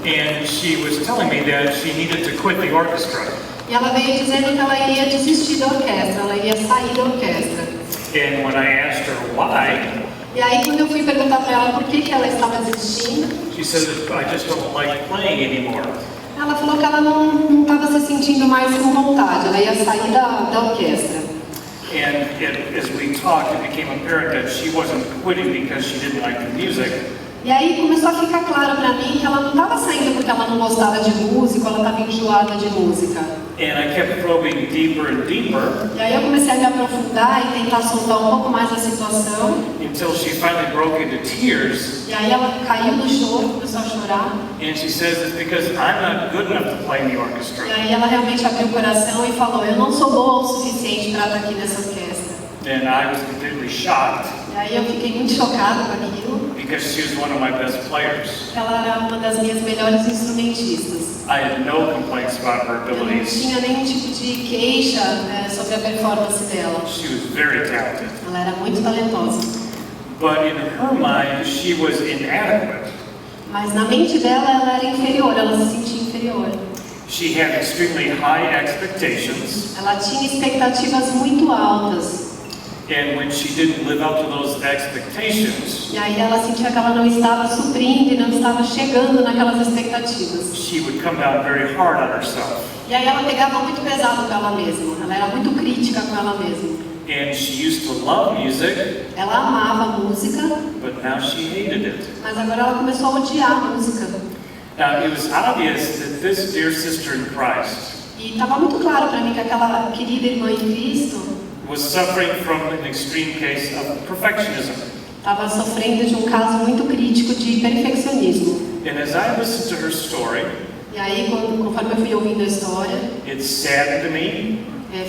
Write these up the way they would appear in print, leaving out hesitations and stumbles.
and she was telling me that she needed to quit the orchestra. E ela veio dizendo que ela iria desistir da orquestra, ela iria sair da orquestra. And when I asked her why, E aí quando eu fui perguntar para ela por que ela estava desistindo, she said, I just don't like playing anymore. ela falou que ela não estava se sentindo mais com vontade, ela ia sair da orquestra. And as we talked, it became apparent that she wasn't quitting because she didn't like the music. E aí começou a ficar claro para mim que ela não estava saindo porque ela não gostava de música, ela estava enjoada de música. And I kept probing deeper and deeper E aí eu comecei a me aprofundar e tentar soltar um pouco mais a situação. until she finally broke into tears. E aí ela caiu no choro, começou a chorar. And she says it's because I'm not good enough to play in the orchestra. E aí ela realmente abriu o coração e falou, eu não sou boa o suficiente para estar aqui nessa orquestra. And I was completely shocked E aí eu fiquei muito chocada com aquilo. because she was one of my best players. Ela era uma das minhas melhores instrumentistas. I had no complaints about her Eu não abilities. tinha nenhum tipo de queixa sobre a performance dela. She was very talented. Ela era muito talentosa. But in her mind, she was inadequate. Mas na mente dela, ela era inferior, ela se sentia inferior. She had extremely high expectations, Ela tinha expectativas muito altas. and when she didn't live up to those expectations, E aí ela sentia que ela não estava suprindo e não estava chegando naquelas expectativas. she would come down very hard on herself. E aí ela pegava muito pesado com ela mesma. Ela era muito crítica com ela mesma. And she used to love music, Ela amava a música, but now she hated it. mas agora ela começou a odiar a música. Now, it was obvious that this dear sister in Christ E estava muito claro para mim que aquela querida irmã em Cristo was suffering from an extreme case of perfectionism. estava sofrendo de um caso muito crítico de perfeccionismo. And as I listened to her story, E aí, conforme eu fui ouvindo a história, it saddened me.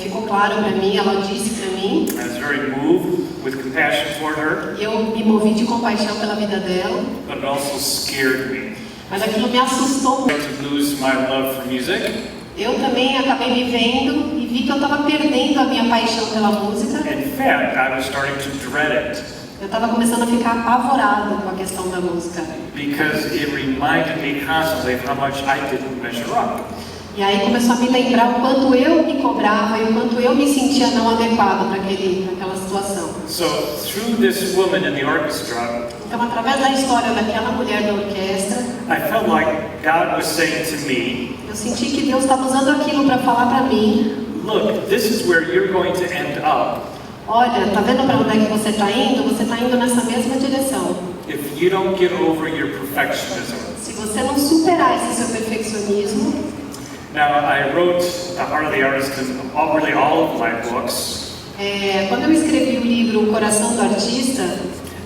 ficou claro para mim, ela disse para mim, I was very moved with compassion toward her, e eu me movi de compaixão pela vida dela, but it also scared me. mas aquilo me assustou muito. To lose my love for music. Eu também acabei me vendo e vi que eu estava perdendo a minha paixão pela música. In fact, I was starting to dread it Eu estava começando a ficar apavorada com a questão da música. because it reminded me constantly of how much I didn't measure up. E aí começou a me lembrar o quanto eu me cobrava e o quanto eu me sentia não adequada para aquela situação. So through this woman in the orchestra, Então, através da história daquela mulher da orquestra, I felt like God was saying to me, eu senti que Deus estava usando aquilo para falar para mim, look, this is where you're going to end up olha, tá vendo para onde é que você está indo? Você está indo nessa mesma direção. if you don't get over your perfectionism. Se você não superar esse seu perfeccionismo. Now, I wrote The Heart of the Artist in really all of my books, Quando eu escrevi o livro O Coração do Artista,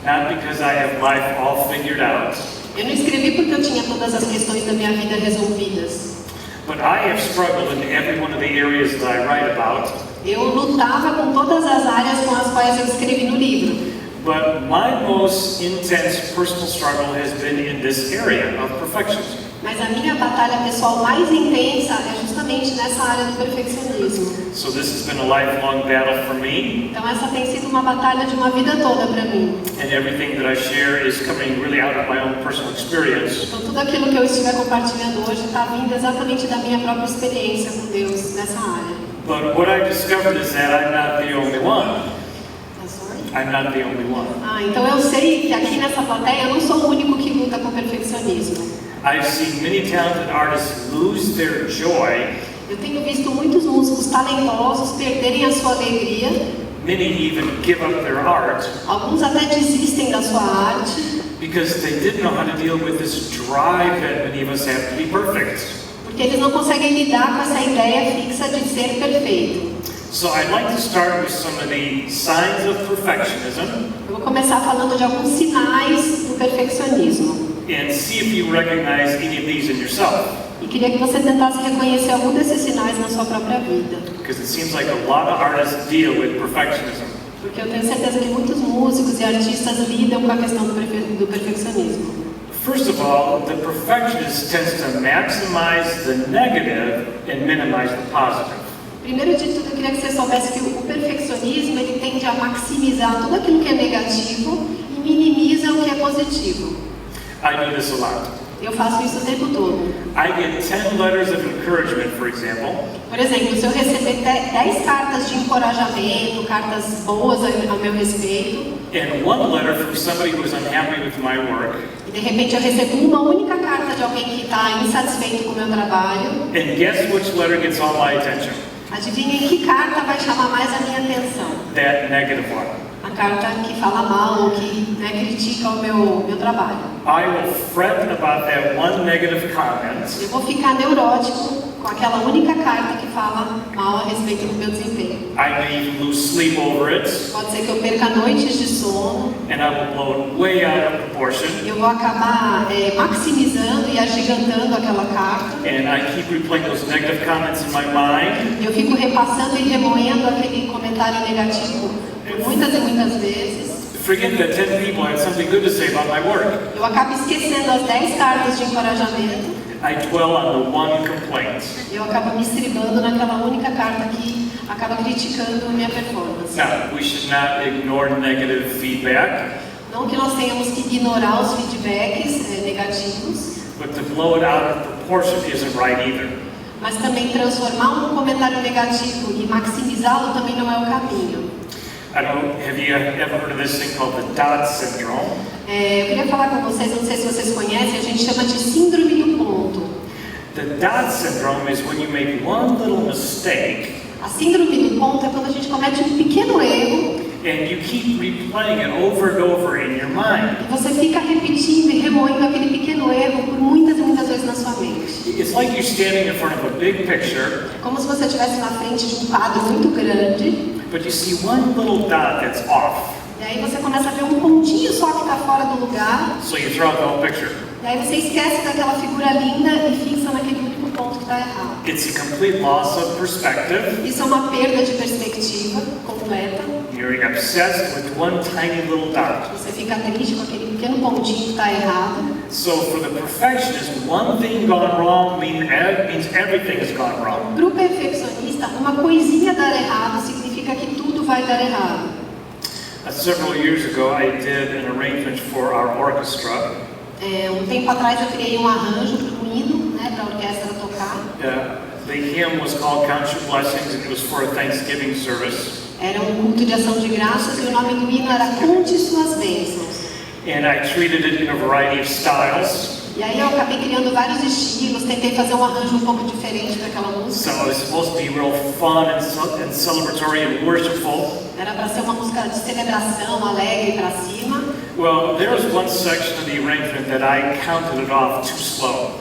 not because I have life all figured out, eu não escrevi porque eu tinha todas as questões da minha vida resolvidas. but I have struggled in every one of the areas that I write about. Eu lutava com todas as áreas com as quais eu escrevi no livro. But my most intense personal struggle has been in this area of perfectionism. Mas a minha batalha pessoal mais intensa é justamente nessa área do perfeccionismo. So this has been a lifelong battle for me, Então essa tem sido uma batalha de uma vida toda para mim. and everything that I share is coming really out of my own personal experience. Então tudo aquilo que eu estiver compartilhando hoje está vindo exatamente da minha própria experiência com Deus nessa área. But what I discovered is that I'm not the only one. Sorry? I'm not the only one. Então eu sei que aqui nessa plateia eu não sou o único que luta com perfeccionismo. I've seen many talented artists lose their joy. Eu tenho visto muitos músicos talentosos perderem a sua alegria. Many even give up their art Alguns até desistem da sua arte because they didn't know how to deal with this drive that many of us have to be perfect. porque eles não conseguem lidar com essa ideia fixa de ser perfeito. So I'd like to start with some of the signs of perfectionism Eu vou começar falando de alguns sinais do perfeccionismo. and see if you recognize any of these in yourself. E queria que você tentasse reconhecer algum desses sinais na sua própria vida. Because it seems like a lot of artists deal with perfectionism. Porque eu tenho certeza que muitos músicos e artistas lidam com a questão do perfeccionismo. First of all, the perfectionist tends to maximize the negative and minimize the positive. Primeiro de tudo, eu queria que você soubesse que o perfeccionismo ele tende a maximizar tudo aquilo que é negativo e minimiza o que é positivo. I do this a lot. Eu faço isso o tempo todo. I get 10 letters of encouragement, for example. Por exemplo, se eu receber 10 cartas de encorajamento, cartas boas ao meu respeito, And one letter from somebody who is unhappy with my work. e de repente eu recebo uma única carta de alguém que está insatisfeito com o meu trabalho, And guess which letter gets all my attention? adivinhem que carta vai chamar mais a minha atenção? That negative one. A carta que fala mal ou que critica o meu trabalho. I will fret about that one negative comment. Eu vou ficar neurótico com aquela única carta que fala mal a respeito do meu desempenho. I may even lose sleep over it. Pode ser que eu perca noites de sono. And I will blow it way out of proportion. Eu vou acabar maximizando e agigantando aquela carta. And I keep replaying those negative comments in my mind. Eu fico repassando e remoendo aquele comentário negativo por muitas e muitas vezes. Forget that 10 people had something good to say about my work. Eu acabo esquecendo as 10 cartas de encorajamento. I dwell on the one complaint. Eu acabo me estribando naquela única carta que acaba criticando a minha performance. Now, we should not ignore negative feedback. Não que nós tenhamos que ignorar os feedbacks negativos, But to blow it out of proportion isn't right either. mas também transformar um comentário negativo e maximizá-lo também não é o caminho. I don't know, have you ever heard of this thing called the Dot syndrome? Eu queria falar com vocês, não sei se vocês conhecem, a gente chama de síndrome do ponto. The Dot syndrome is when you make one little mistake A síndrome do ponto é quando a gente comete um pequeno erro and you keep replaying it over and over in your mind. e você fica repetindo e remoendo aquele pequeno erro por muitas e muitas vezes na sua mente. It's like you're standing in front of a big picture, É como se você estivesse na frente de um quadro muito grande but you see one little dot that's off. e aí você começa a ver um pontinho só que está fora do lugar. So you throw out the whole picture. E aí você esquece daquela figura linda e fixa naquele único ponto que está errado. It's a complete loss of perspective. Isso é uma perda de perspectiva completa. You're obsessed with one tiny little dot. Você fica triste com aquele pequeno pontinho que está errado. So for the perfectionist, one thing gone wrong means everything has gone wrong. Para o perfeccionista, uma coisinha dar errado significa que tudo vai dar errado. Several years ago, I did an arrangement for our orchestra. Um tempo atrás eu criei um arranjo para um hino, para a orquestra tocar. The hymn was called Count Your Blessings, and it was for a Thanksgiving service. Era um culto de ação de graças e o nome do hino era Conte Suas Bênçãos. And I treated it in a variety of styles. E aí eu acabei criando vários estilos, tentei fazer um arranjo um pouco diferente daquela música. So it was supposed to be real fun and celebratory and worshipful. Era para ser uma música de celebração, alegre para cima. Well, there was one section of the arrangement that I counted it off too slow.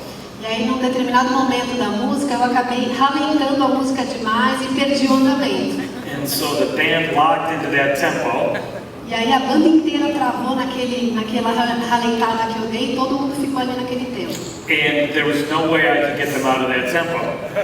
E aí, num determinado momento da música, eu acabei ralentando a música demais e perdi o andamento. And so the band locked into that tempo. E aí a banda inteira travou naquela ralentada que eu dei e todo mundo ficou ali naquele tempo. And there was no way I could get them out of that tempo.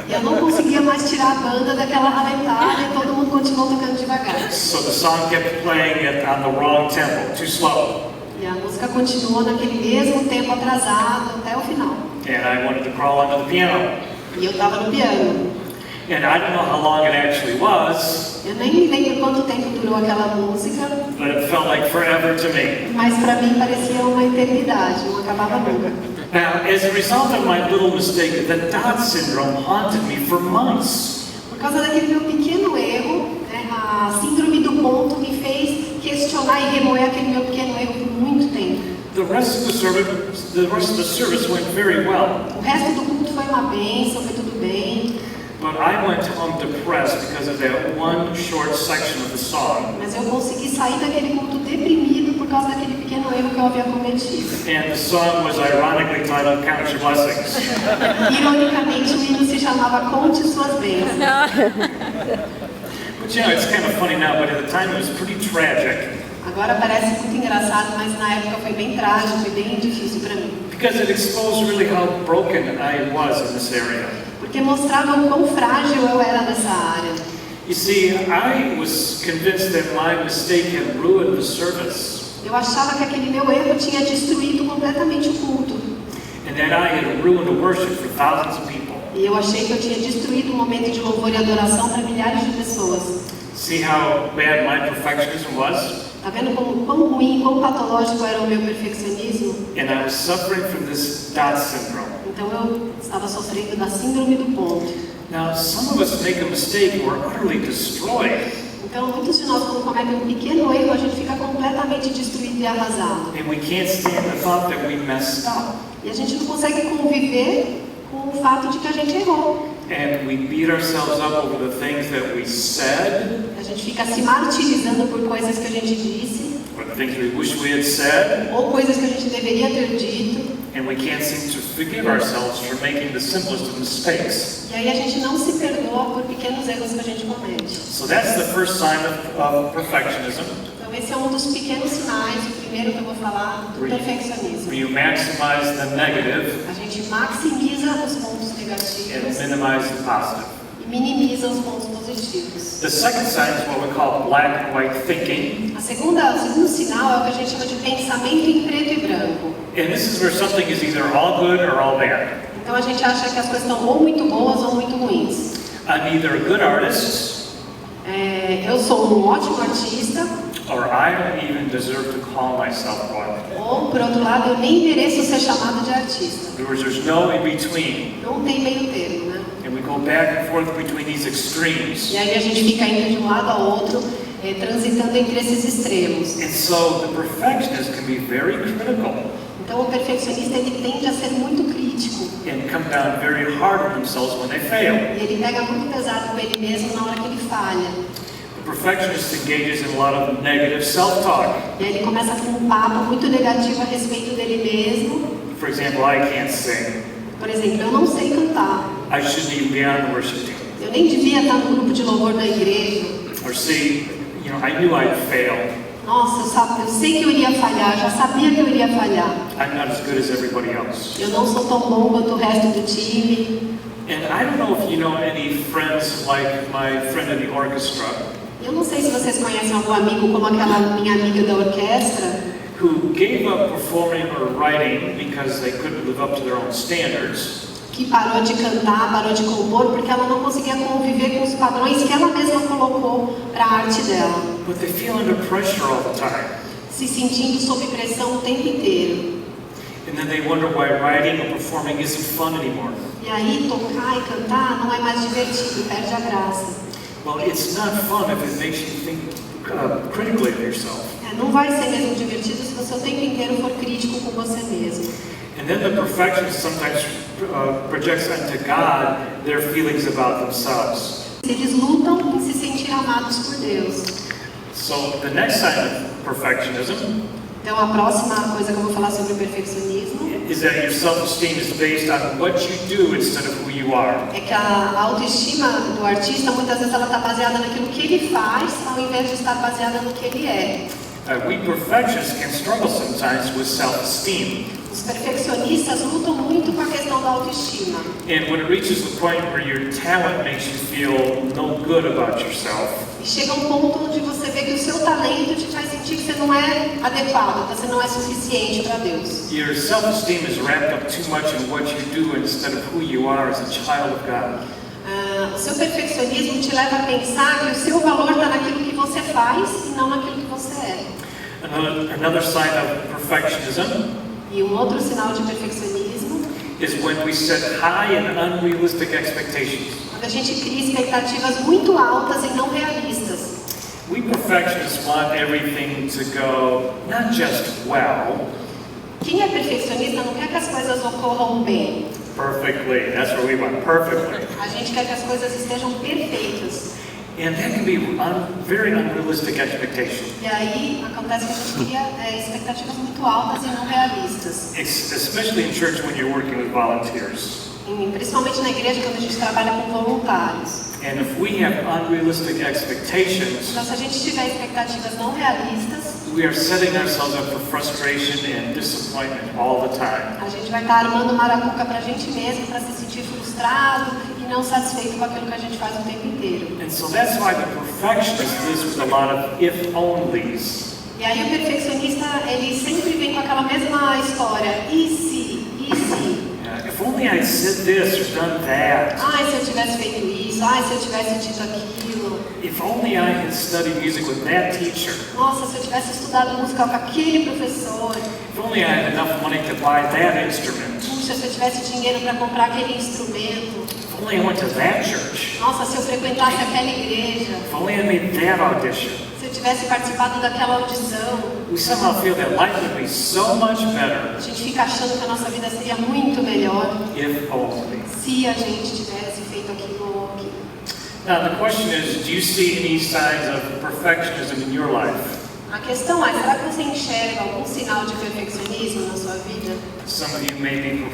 E eu não conseguia mais tirar a banda daquela ralentada e todo mundo continuou tocando devagar. So the song kept playing it on the wrong tempo, too slow. E a música continuou naquele mesmo tempo atrasado até o final. And I wanted to crawl onto the piano. E eu estava no piano. And I don't know how long it actually was, Eu nem me lembro quanto tempo durou aquela música, but it felt like forever to me. mas para mim parecia uma eternidade, não acabava nunca. Now, as a result of my little mistake, the dot syndrome haunted me for months. Por causa daquele meu pequeno erro, a síndrome do ponto me fez questionar e remoer aquele meu pequeno erro por muito tempo. The rest of the service went very well. O resto do culto foi uma bênção, foi tudo bem. But I went home depressed because of that one short section of the song. Mas eu consegui sair daquele culto deprimido por causa daquele pequeno erro que eu havia cometido. And the song was ironically titled Count Your Blessings. Ironicamente, o hino se chamava Conte Suas Bênçãos. But you know, it's kind of funny now, but at the time it was pretty tragic. Agora parece muito engraçado, mas na época foi bem trágico, foi bem difícil para mim. Because it exposed really how broken I was in this area. Porque mostrava o quão frágil eu era nessa área. You see, I was convinced that my mistake had ruined the service. Eu achava que aquele meu erro tinha destruído completamente o culto. And that I had ruined the worship for thousands of people. E eu achei que eu tinha destruído o momento de louvor e adoração para milhares de pessoas. See how bad my perfectionism was? Tá vendo quão ruim, quão patológico era o meu perfeccionismo? And I was suffering from this dot syndrome. Então eu estava sofrendo da síndrome do ponto. Now, some of us make a mistake and we're utterly destroyed. Então muitos de nós, quando cometem um pequeno erro, a gente fica completamente destruído e arrasado. And we can't stand the thought that we messed up. E a gente não consegue conviver com o fato de que a gente errou. And we beat ourselves up over the things that we said, A gente fica se martirizando por coisas que a gente disse, or the things we wish we had said, ou coisas que a gente deveria ter dito. and we can't seem to forgive ourselves for making the simplest of mistakes. E aí a gente não se perdoa por pequenos erros que a gente comete. So that's the first sign of perfectionism, Então esse é um dos pequenos sinais, o primeiro que eu vou falar, do perfeccionismo. where you maximize the negative A gente maximiza os pontos and negativos minimize the positive. e minimiza os pontos positivos. The second sign is what we call black and white thinking. O segundo sinal é o que a gente chama de pensamento em preto e branco. And this is where something is either all good or all bad. Então a gente acha que as coisas estão ou muito boas ou muito ruins. I'm either a good artist, Eu sou um ótimo artista, or I don't even deserve to call myself one. ou por outro lado eu nem mereço ser chamado de artista. In other words, there's no in between. Não tem meio termo, né? And we go back and forth between these extremes. E aí a gente fica indo de um lado ao outro, transitando entre esses extremos. And so the perfectionist can be very critical Então o perfeccionista ele tende a ser muito crítico. and come down very hard on themselves when they fail. E ele pega muito pesado com ele mesmo na hora que ele falha. The perfectionist engages in a lot of negative self-talk. E aí ele começa com um papo muito negativo a respeito dele mesmo. For example, I can't sing. Por exemplo, eu não sei cantar. I shouldn't even be on the worship team. Eu nem devia estar no grupo de louvor da igreja. Or see, I knew I'd fail. Nossa, eu sei que eu iria falhar, já sabia que eu iria falhar. I'm not as good as everybody else. Eu não sou tão bom quanto o resto do time. And I don't know if you know any friends like my friend in the orchestra Eu não sei se vocês conhecem algum amigo como aquela minha amiga da orquestra, who gave up performing or writing because they couldn't live up to their own standards. que parou de cantar, parou de compor, porque ela não conseguia conviver com os padrões que ela mesma colocou para a arte dela. But they feel under pressure all the time. Se sentindo sob pressão o tempo inteiro. And then they wonder why writing or performing isn't fun anymore. E aí tocar e cantar não é mais divertido, perde a graça. Well, it's not fun if it makes you think critically of yourself. Não vai ser mesmo divertido se você o tempo inteiro for crítico com você mesmo. And then the perfectionist sometimes projects onto God their feelings about themselves. Eles lutam em se sentir amados por Deus. So the next sign of perfectionism Então a próxima coisa que eu vou falar sobre o perfeccionismo is that your self-esteem is based on what you do instead of who you are. é que a autoestima do artista muitas vezes ela está baseada naquilo que ele faz ao invés de estar baseada no que ele é. We perfectionists can struggle sometimes with self-esteem. Os perfeccionistas lutam muito com a questão da autoestima. And when it reaches the point where your talent makes you feel no good about yourself, E chega um ponto onde você vê que o seu talento te faz sentir que você não é adequado, que você não é suficiente para Deus. your self-esteem is wrapped up too much in what you do instead of who you are as a child of God. O seu perfeccionismo te leva a pensar que o seu valor está naquilo que você faz e não naquilo que você é. Another sign of perfectionism E um outro sinal de perfeccionismo is when we set high and unrealistic expectations. quando a gente cria expectativas muito altas e não realistas. We perfectionists want everything to go not just well, Quem é perfeccionista não quer que as coisas ocorram bem. perfectly. That's what we want, perfectly. A gente quer que as coisas estejam perfeitas. And that can be very unrealistic expectations, E aí acontece que a gente cria expectativas muito altas e não realistas. especially in church when you're working with volunteers. Principalmente na igreja quando a gente trabalha com voluntários. And if we have unrealistic expectations, Então se a gente tiver expectativas não realistas, we are setting ourselves up for frustration and disappointment all the time. a gente vai estar armando uma arapuca pra gente mesmo, para se sentir frustrado e não satisfeito com aquilo que a gente faz o tempo inteiro. And so that's why the perfectionist lives with a lot of if-onlys. E aí o perfeccionista, ele sempre vem com aquela mesma história. E se? E se? If only I'd said this or done that. Ai, se eu tivesse feito isso. Ai, se eu tivesse dito aquilo. if only I had studied music with that teacher. Nossa, se eu tivesse estudado música com aquele professor. If only I had enough money to buy that instrument. Puxa, se eu tivesse dinheiro para comprar aquele instrumento. If only I went to that church. Nossa, se eu frequentasse aquela igreja. If only I made that audition. Se eu tivesse participado daquela audição. We somehow feel that life would be so much better. A gente fica achando que a nossa vida seria muito melhor. If only. Se a gente tivesse feito aquilo ou aquilo. Now the question is, do you see any signs of perfectionism in your life? A questão é, será que você enxerga algum sinal de perfeccionismo na sua vida? Some of you may be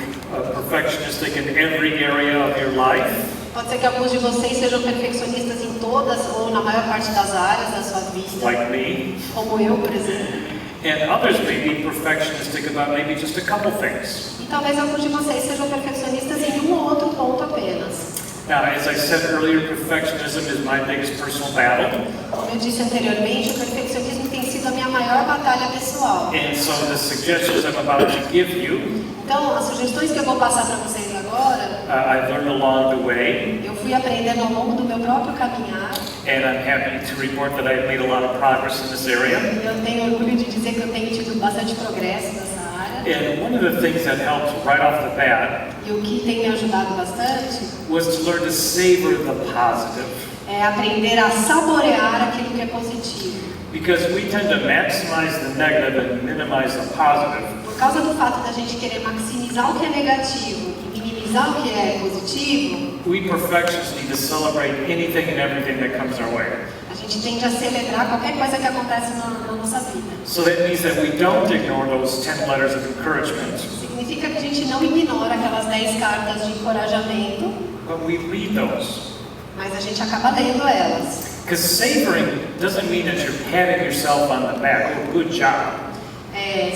perfectionistic in every area of your life. Pode ser que alguns de vocês sejam perfeccionistas em todas ou na maior parte das áreas da sua vida. Like me. Como eu, por exemplo. And others may be perfectionistic about maybe just a couple things. E talvez alguns de vocês sejam perfeccionistas em um ou outro ponto apenas. Now, as I said earlier, perfectionism is my biggest personal battle. Como eu disse anteriormente, o perfeccionismo tem sido a minha maior batalha pessoal. And so the suggestions I'm about to give you, então, as sugestões que eu vou passar para vocês agora, I've learned along the way. Eu fui aprendendo ao longo do meu próprio caminhar. And I'm happy to report that I've made a lot of progress in this area. E eu tenho orgulho de dizer que eu tenho tido bastante progresso nessa área. And one of the things that helped right off the bat E o que tem me ajudado bastante was to learn to savor the positive. É aprender a saborear aquilo que é positivo. Because we tend to maximize the negative and minimize the positive. Por causa do fato da gente querer maximizar o que é negativo e minimizar o que é positivo, We perfectionists need to celebrate anything and everything that comes our way. a gente tende a celebrar qualquer coisa que acontece na nossa vida. So that means that we don't ignore those 10 letters of encouragement, Significa que a gente não ignora aquelas 10 cartas de encorajamento, but we read those. mas a gente acaba lendo elas. Because savoring doesn't mean that you're patting yourself on the back. Oh, good job.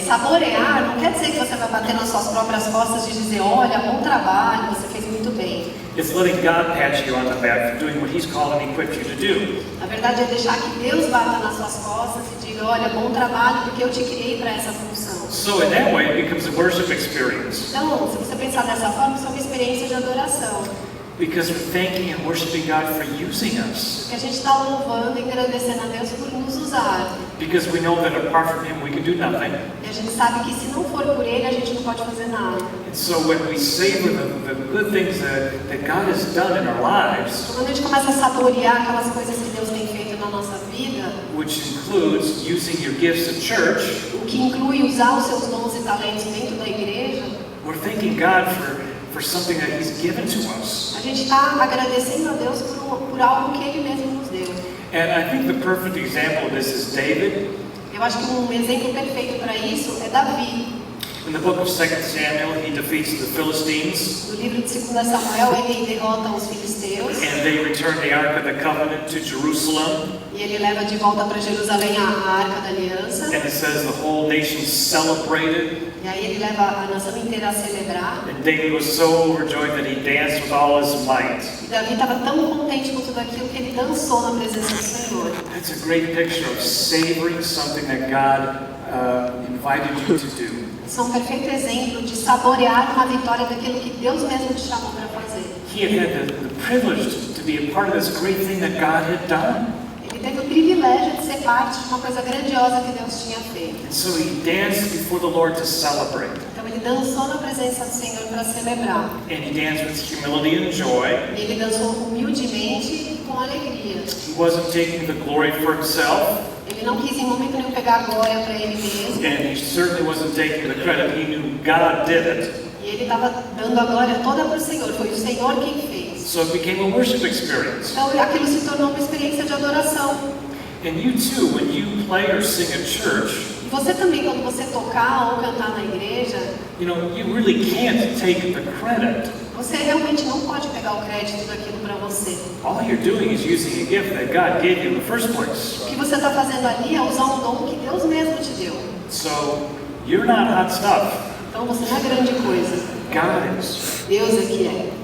Saborear não quer dizer que você vai bater nas suas próprias costas e dizer, olha, bom trabalho, você fez muito bem. It's letting God pat you on the back for doing what He's called and equipped you to do. Na verdade é deixar que Deus bata nas suas costas e diga, olha, bom trabalho, porque eu te criei para essa função. So in that way, it becomes a worship experience. Então, se você pensar dessa forma, isso é uma experiência de adoração. Because we're thanking and worshiping God for using us. Porque a gente está louvando e agradecendo a Deus por nos usar. Because we know that apart from Him, we can do nothing. E a gente sabe que se não for por Ele, a gente não pode fazer nada. And so when we savor the good things that God has done in our lives, Quando a gente começa a saborear aquelas coisas que Deus tem feito na nossa vida, which includes using your gifts at church, o que inclui usar os seus dons e talentos dentro da igreja, we're thanking God for something that He's given to us. a gente está agradecendo a Deus por algo que Ele mesmo nos deu. And I think the perfect example of this is David. Eu acho que um exemplo perfeito para isso é Davi. In the book of 2 Samuel, he defeats the Philistines, No livro de 2 Samuel, ele derrota os filisteus and they return the Ark of the Covenant to Jerusalem. e ele leva de volta para Jerusalém a Arca da Aliança. And it says the whole nation celebrated. E aí ele leva a nação inteira a celebrar. And David was so overjoyed that he danced with all his might. E Davi estava tão contente com tudo aquilo que ele dançou na presença do Senhor. That's a great picture of savoring something that God invited you to do. Isso é um perfeito exemplo de saborear uma vitória daquilo que Deus mesmo te chamou para fazer. He had the privilege to be a part of this great thing that God had done. Ele teve o privilégio de ser parte de uma coisa grandiosa que Deus tinha feito. And so he danced before the Lord to celebrate. Então ele dançou na presença do Senhor para celebrar. And he danced with humility and joy. E ele dançou humildemente e com alegria. He wasn't taking the glory for himself. Ele não quis em momento nenhum pegar a glória para ele mesmo. And he certainly wasn't taking the credit. He knew God did it. E ele estava dando a glória toda para o Senhor. Foi o Senhor quem fez. So it became a worship experience. Então aquilo se tornou uma experiência de adoração. And you too, when you play or sing at church, E você também, quando você tocar ou cantar na igreja, you know, you really can't take the credit. você realmente não pode pegar o crédito daquilo para você. All you're doing is using a gift that God gave you in the first place. O que você está fazendo ali é usar um dom que Deus mesmo te deu. So you're not hot stuff. Então você não é grande coisa. God is. Deus é que é.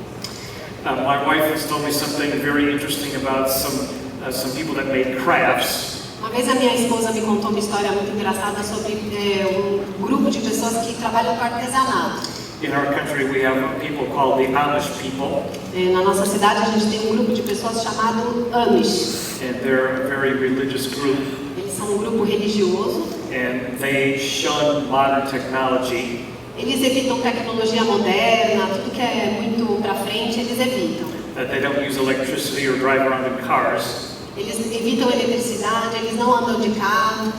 My wife has told me something very interesting about some people that made crafts. Uma vez a minha esposa me contou uma história muito engraçada sobre um grupo de pessoas que trabalham com artesanato. In our country, we have people called the Amish people, Na nossa cidade, a gente tem um grupo de pessoas chamado Amish. and they're a very religious group, Eles são um grupo religioso. and they shun modern technology. Eles evitam tecnologia moderna, tudo que é muito para frente, eles evitam. That they don't use electricity or drive around in cars, Eles evitam eletricidade, eles não andam de carro,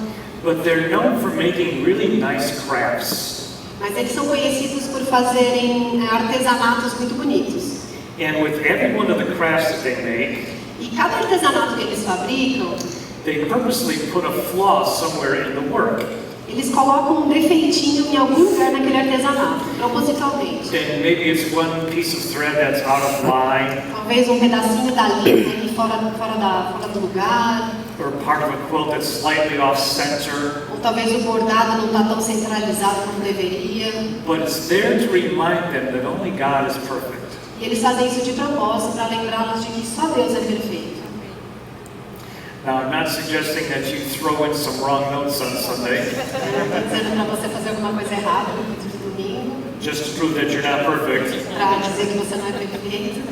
but they're known for making really nice crafts. mas eles são conhecidos por fazerem artesanatos muito bonitos. And with every one of the crafts that they make, E cada artesanato que eles fabricam, they purposely put a flaw somewhere in the work. eles colocam um defeitinho em algum lugar naquele artesanato, propositalmente. And maybe it's one piece of thread that's out of line, Talvez um pedacinho da linha ali fora do lugar, or part of a quilt that's slightly off center. ou talvez o bordado não está tão centralizado como deveria. But it's there to remind them that only God is perfect. E eles fazem isso de propósito para lembrá-los de que só Deus é perfeito. Now, I'm not suggesting that you throw in some wrong notes on Sunday, Estou dizendo para você fazer alguma coisa errada no culto de domingo, just to prove that you're not perfect. para dizer que você não é perfeito.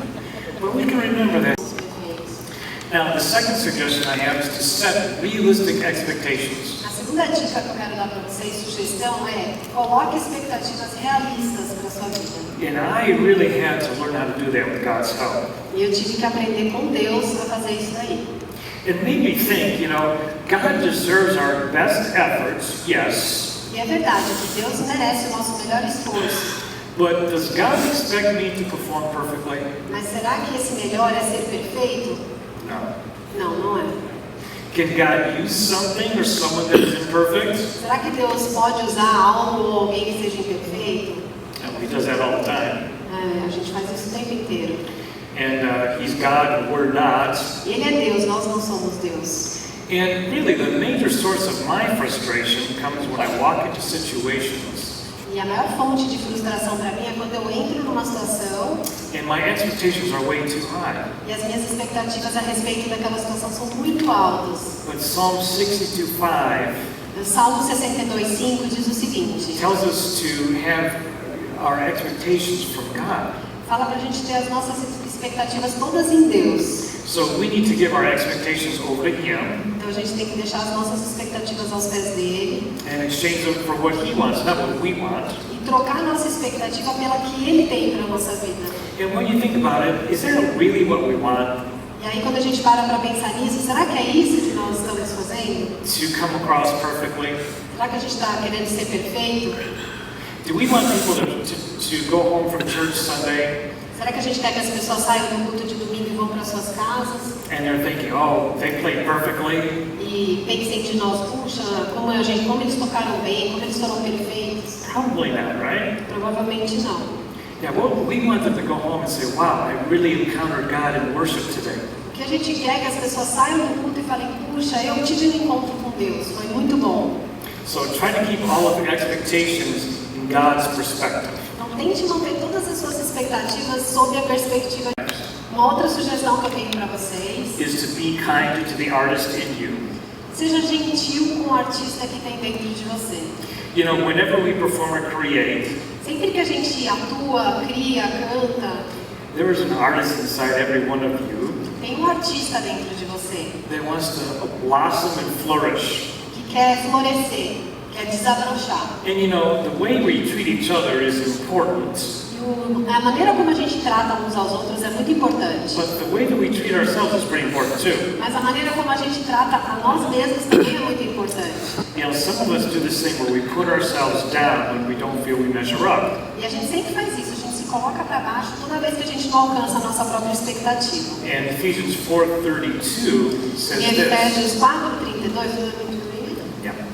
But we can remember that. Somos perfeitos. Now, the second suggestion I have is to set realistic expectations. A segunda dica que eu quero dar para vocês, sugestão, é coloque expectativas realistas para a sua vida. And I really had to learn how to do that with God's help. E eu tive que aprender com Deus a fazer isso daí. It made me think, God deserves our best efforts, yes, E é verdade que Deus merece o nosso melhor esforço. but does God expect me to perform perfectly? Mas será que esse melhor é ser perfeito? No. Não, não é. Can God use something or someone that is imperfect? Será que Deus pode usar algo ou alguém que seja imperfeito? No, He does that all the time. A gente faz isso o tempo inteiro. And He's God and we're not. E Ele é Deus, nós não somos Deus. And really, the major source of my frustration comes when I walk into situations E a maior fonte de frustração para mim é quando eu entro numa situação and my expectations are way too high. e as minhas expectativas a respeito daquela situação são muito altas. But Psalm 62:5 O Salmo 62:5 diz o seguinte: tells us to have our expectations from God. fala para a gente ter as nossas expectativas todas em Deus. So we need to give our expectations over to Him Então a gente tem que deixar as nossas expectativas aos pés dele and exchange them for what He wants, not what we want. e trocar a nossa expectativa pela que Ele tem para a nossa vida. And when you think about it, is that really what we want? E aí quando a gente para pensar nisso, será que é isso que nós estamos fazendo? To come across perfectly? Será que a gente está querendo ser perfeito? Do we want people to go home from church Sunday Será que a gente quer que as pessoas saiam do culto de domingo e vão para suas casas and they're thinking, oh, they played perfectly? e pensem de nós, puxa, como eles tocaram bem, como eles foram perfeitos? Probably not, right? Provavelmente não. Yeah, well, we want them to go home and say, wow, I really encountered God in worship today. O que a gente quer é que as pessoas saiam do culto e falem, puxa, eu tive um encontro com Deus, foi muito bom. So try to keep all of the expectations in God's perspective. Então tente manter todas as suas expectativas sob a perspectiva. Uma outra sugestão que eu tenho para vocês: Is to be kind to the artist in you. seja gentil com o artista que tem dentro de você. Whenever we perform or create, Sempre que a gente atua, cria, canta, there is an artist inside every one of you tem um artista dentro de você that wants to blossom and flourish. que quer florescer, quer desabrochar. And the way we treat each other is important, E a maneira como a gente trata uns aos outros é muito importante. but the way that we treat ourselves is pretty important too. Mas a maneira como a gente trata a nós mesmos também é muito importante. Some of us do this thing where we put ourselves down when we don't feel we measure up. E a gente sempre faz isso, a gente se coloca para baixo toda vez que a gente não alcança a nossa própria expectativa. And Ephesians 4:32 says Em this. Efésios 4:32, não é muito bem? Yeah.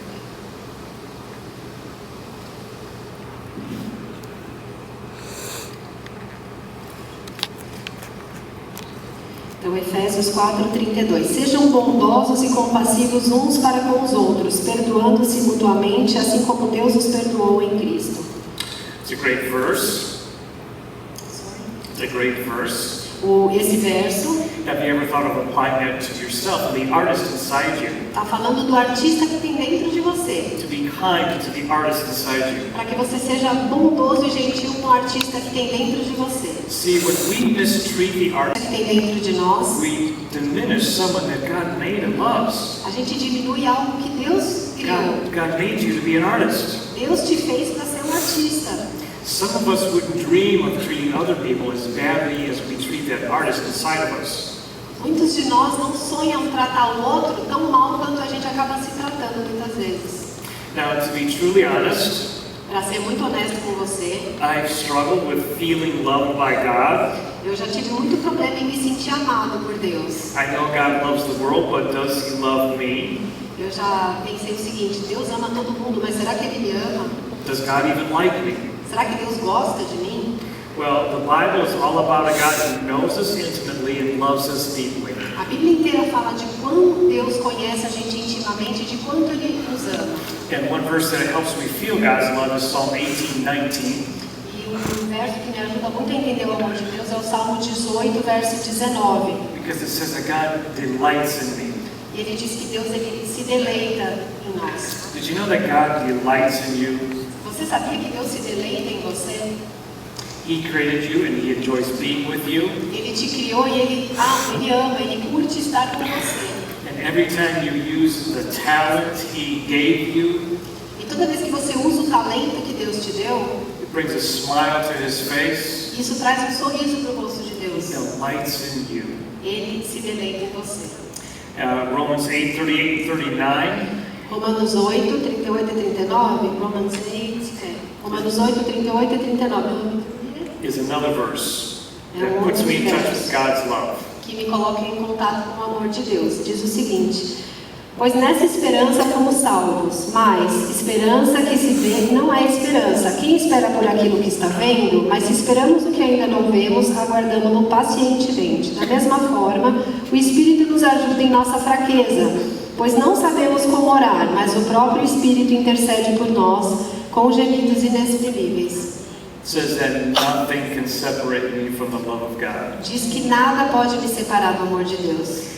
Então, Efésios 4:32. Sejam bondosos e compassivos uns para com os outros, perdoando-se mutuamente, assim como Deus os perdoou em Cristo. It's a great verse. It's a great verse. Esse verso Have you ever thought of applying that to yourself and the artist inside you? está falando do artista que tem dentro de você. To be kind to the artist inside you. Para que você seja bondoso e gentil com o artista que tem dentro de você. See, when we mistreat the artist, Que tem dentro de nós, we diminish someone that God made and loves. a gente diminui algo que Deus criou. God made you to be an artist. Deus te fez para ser um artista. Some of us wouldn't dream of treating other people as badly as we treat that artist inside of us. Muitos de nós não sonham tratar o outro tão mal quanto a gente acaba se tratando muitas vezes. Now, to be truly honest, Para ser muito honesto com você, I've struggled with feeling loved by God. eu já tive muito problema em me sentir amado por Deus. I know God loves the world, but does He love me? Eu já pensei o seguinte: Deus ama todo mundo, mas será que Ele me ama? Does God even like me? Será que Deus gosta de mim? Well, the Bible is all about a God who knows us intimately and loves us deeply. A Bíblia inteira fala de quanto Deus conhece a gente intimamente e de quanto Ele nos ama. And one verse that helps me feel God's love is Psalm 18:19. E um verso que me ajuda muito a entender o amor de Deus é o Salmo 18, verso 19. Because it says that God delights in me. E ele diz que Deus ele se deleita em nós. Did you know that God delights in you? Você sabia que Deus se deleita em você? He created you and He enjoys being with you. Ele te criou e Ele ama, Ele curte estar com você. And every time you use the talent He gave you, E toda vez que você usa o talento que Deus te deu, it brings a smile to His face. isso traz um sorriso para o rosto de Deus. He delights in you. Ele se deleita em você. Romans 8:38 and 39. Romanos 8, 38 e 39. Romanos 8, 38 e 39. Is another verse that puts me in touch with God's love. Que me coloca em contato com o amor de Deus. Diz o seguinte: pois nessa esperança fomos salvos, mas esperança que se vê não é esperança. Quem espera por aquilo que está vendo? Mas se esperamos o que ainda não vemos, aguardamos-no pacientemente. Da mesma forma, o Espírito nos ajuda em nossa fraqueza, pois não sabemos como orar, mas o próprio Espírito intercede por nós com gemidos inexprimíveis. It says that nothing can separate me from the love of God. Diz que nada pode me separar do amor de Deus.